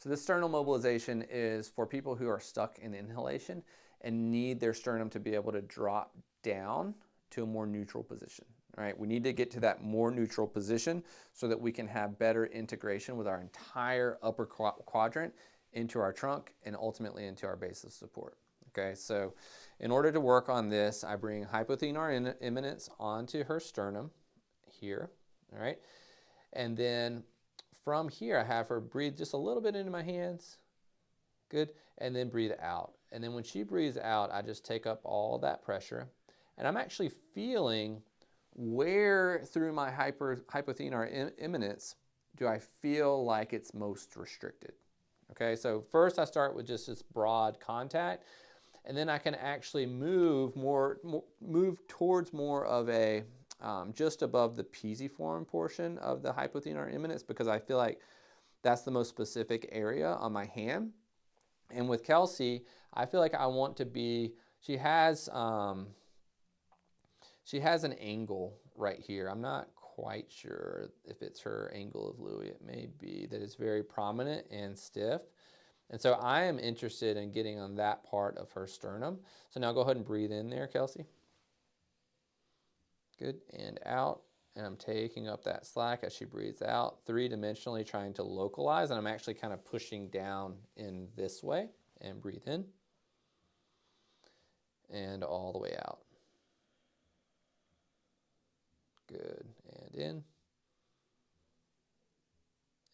So this sternal mobilization is for people who are stuck in inhalation and need their sternum to be able to drop down to a more neutral position. All right, we need to get to that more neutral position so that we can have better integration with our entire upper quadrant into our trunk and ultimately into our base of support. Okay, so in order to work on this, I bring hypothenar imminence onto her sternum here, all right? And then from here, I have her breathe just a little bit into my hands, good, and then breathe out. And then when she breathes out, I just take up all that pressure, and I'm actually feeling where through my hypothenar imminence do I feel like it's most restricted. Okay, so first I start with just this broad contact, and then I can actually move towards more of a just above the pisiform portion of the hypothenar imminence, because I feel like that's the most specific area on my hand. And with Kelsey, I feel like I want to be, she has an angle right here. I'm not quite sure if it's her angle of Louis. It may be that it's very prominent and stiff. And so I am interested in getting on that part of her sternum. So now go ahead and breathe in there, Kelsey. Good, and out. And I'm taking up that slack as she breathes out, three-dimensionally trying to localize, and I'm actually kind of pushing down in this way, and breathe in, and all the way out. Good, and in,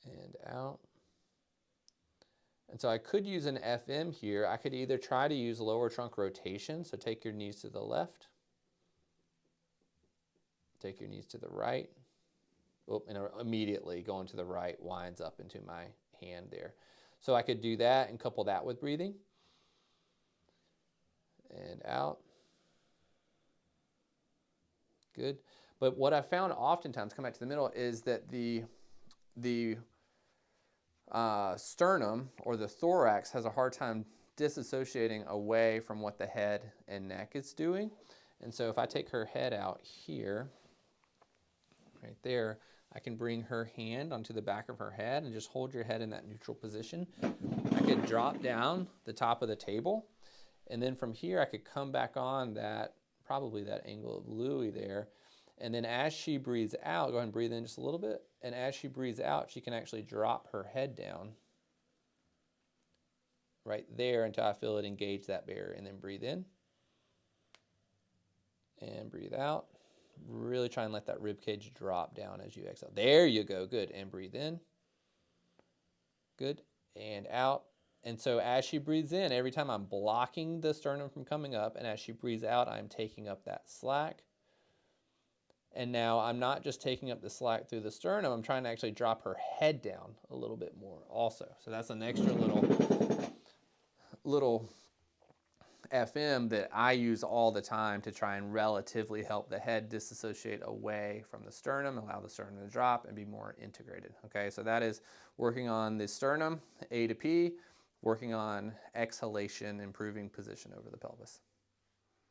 and out. And so I could use an FM here. I could either try to use lower trunk rotation, so take your knees to the left, take your knees to the right. Oh, and immediately going to the right winds up into my hand there. So I could do that and couple that with breathing. And out. Good. But what I found oftentimes, come back to the middle, is that the sternum or the thorax has a hard time disassociating away from what the head and neck is doing. And so if I take her head out here, right there, I can bring her hand onto the back of her head and just hold your head in that neutral position. I could drop down the top of the table, and then from here I could come back on that, probably that angle of Louis there. And then as she breathes out, go ahead and breathe in just a little bit. And as she breathes out, she can actually drop her head down right there until I feel it engage that barrier. And then breathe in. And breathe out. Really try and let that rib cage drop down as you exhale. There you go. Good. And breathe in. Good. And out. And so as she breathes in, every time I'm blocking the sternum from coming up, and as she breathes out, I'm taking up that slack. And now I'm not just taking up the slack through the sternum, I'm trying to actually drop her head down a little bit more also. So that's an extra little FM that I use all the time to try and relatively help the head disassociate away from the sternum, allow the sternum to drop and be more integrated. Okay, so that is working on the sternum, A to P, working on exhalation, improving position over the pelvis.